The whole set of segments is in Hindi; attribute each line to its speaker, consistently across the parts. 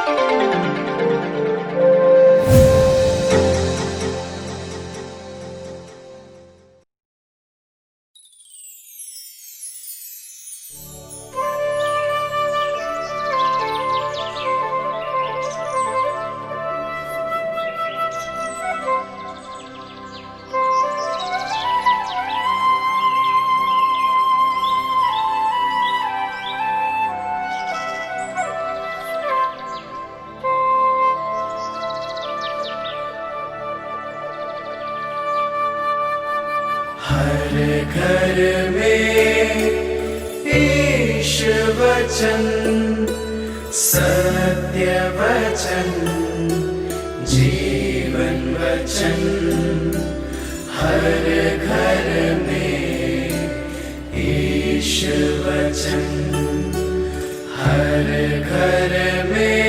Speaker 1: हर घर में ईश वचन, सत्य वचन, जीवन वचन। हर घर में ईश वचन, हर घर में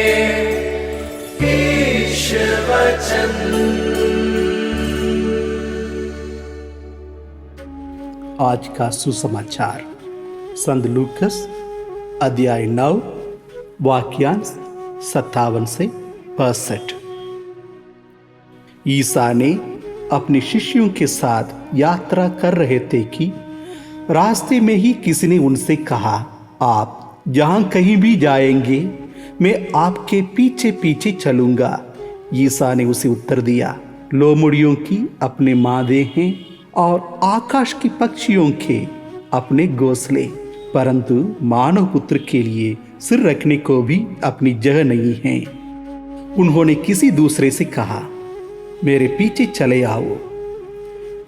Speaker 1: ईश वचन।
Speaker 2: आज का सुसमाचार संत लूकस अध्याय 9 वाक्यांश 57 से 65। ईसा ने अपने शिष्यों के साथ यात्रा कर रहे थे कि रास्ते में ही किसी ने उनसे कहा, आप जहां कहीं भी जाएंगे मैं आपके पीछे पीछे चलूंगा। ईसा ने उसे उत्तर दिया, लोमड़ियों की अपने मादे हैं और आकाश की पक्षियों के अपने घोंसले, परंतु मानव पुत्र के लिए सिर रखने को भी अपनी जगह नहीं है। उन्होंने किसी दूसरे से कहा, मेरे पीछे चले आओ।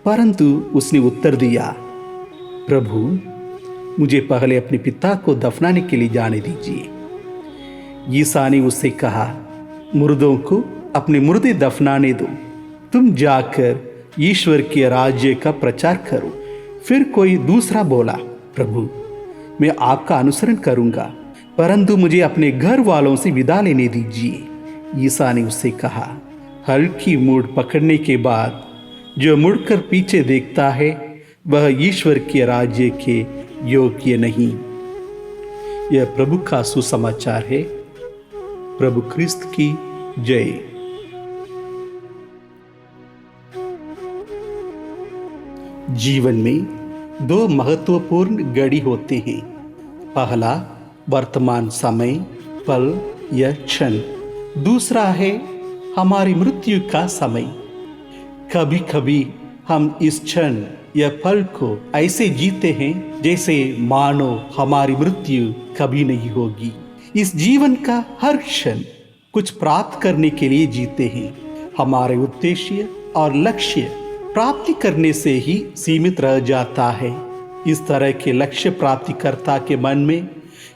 Speaker 2: परंतु उसने उत्तर दिया, प्रभु मुझे पहले अपने पिता को दफनाने के लिए जाने दीजिए। यीशु ने उससे कहा, मुर्दों को अपने मुर्दे दफनाने दो, तुम जाकर ईश्वर के राज्य का प्रचार करो। फिर कोई दूसरा बोला, प्रभु मैं आपका अनुसरण करूंगा, परंतु मुझे अपने घर वालों से विदा लेने दीजिए। ईसा ने उससे कहा, हल्की मूड पकड़ने के बाद जो मुड़कर पीछे देखता है वह ईश्वर के राज्य के योग्य नहीं। यह प्रभु का सुसमाचार है। प्रभु क्रिस्त की जय। जीवन में दो महत्वपूर्ण घड़ी होते हैं। पहला वर्तमान समय, पल या क्षण। दूसरा है हमारी मृत्यु का समय। कभी कभी हम इस क्षण या पल को ऐसे जीते हैं जैसे मानो हमारी मृत्यु कभी नहीं होगी। इस जीवन का हर क्षण कुछ प्राप्त करने के लिए जीते हैं। हमारे उद्देश्य और लक्ष्य प्राप्ति करने से ही सीमित रह जाता है। इस तरह के लक्ष्य प्राप्तिकर्ता के मन में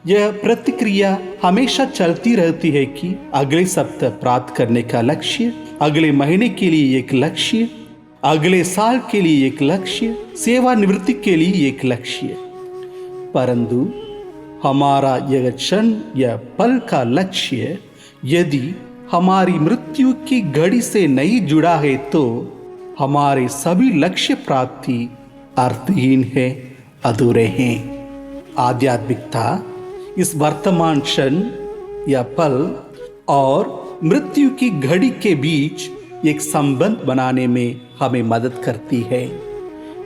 Speaker 2: यह प्रतिक्रिया हमेशा चलती रहती है कि अगले सप्ताह प्राप्त करने का लक्ष्य, अगले महीने के लिए एक लक्ष्य, अगले साल के लिए एक लक्ष्य, सेवानिवृत्ति के लिए एक लक्ष्य। परंतु हमारा यह क्षण या पल का लक्ष्य यदि हमारी मृत्यु की घड़ी से नहीं जुड़ा है तो हमारे सभी लक्ष्य प्राप्ति अर्थहीन है, अधूरे हैं। आध्यात्मिकता इस वर्तमान क्षण या पल और मृत्यु की घड़ी के बीच एक संबंध बनाने में हमें मदद करती है।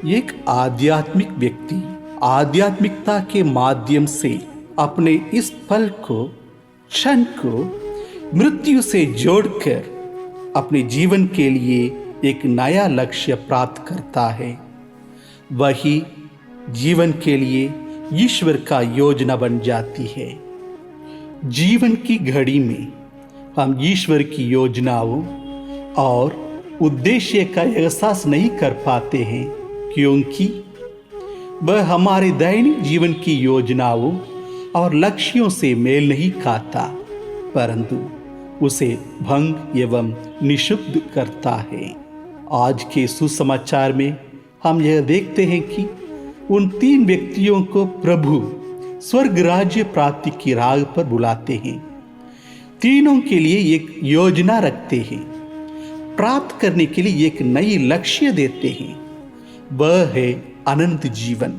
Speaker 2: एक आध्यात्मिक व्यक्ति आध्यात्मिकता के माध्यम से अपने इस पल को, क्षण को मृत्यु से जोड़कर अपने जीवन के लिए एक नया लक्ष्य प्राप्त करता है। वही जीवन के लिए ईश्वर का योजना बन जाती है। जीवन की घड़ी में हम ईश्वर की योजनाओं और उद्देश्य का एहसास नहीं कर पाते हैं, क्योंकि वह हमारे दैनिक जीवन की योजनाओं और लक्ष्यों से मेल नहीं खाता, परंतु उसे भंग एवं निषिद्ध करता है। आज के सुसमाचार में हम यह देखते हैं कि उन तीन व्यक्तियों को प्रभु स्वर्ग राज्य प्राप्ति की राह पर बुलाते हैं। तीनों के लिए एक योजना रखते हैं, प्राप्त करने के लिए एक नई लक्ष्य देते हैं, वह है अनंत जीवन।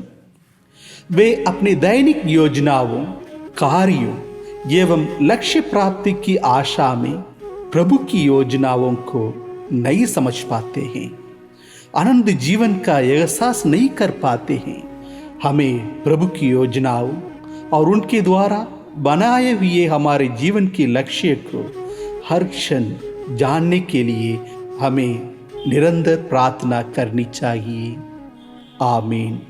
Speaker 2: वे अपने दैनिक योजनाओं, कार्यों, एवं लक्ष्य प्राप्ति की आशा में प्रभु की योजनाओं को नहीं समझ पाते हैं, आनंद जीवन का एहसास नहीं कर पाते हैं। हमें प्रभु की योजनाओं और उनके द्वारा बनाए हुए हमारे जीवन के लक्ष्य को हर क्षण जानने के लिए हमें निरंतर प्रार्थना करनी चाहिए। आमीन।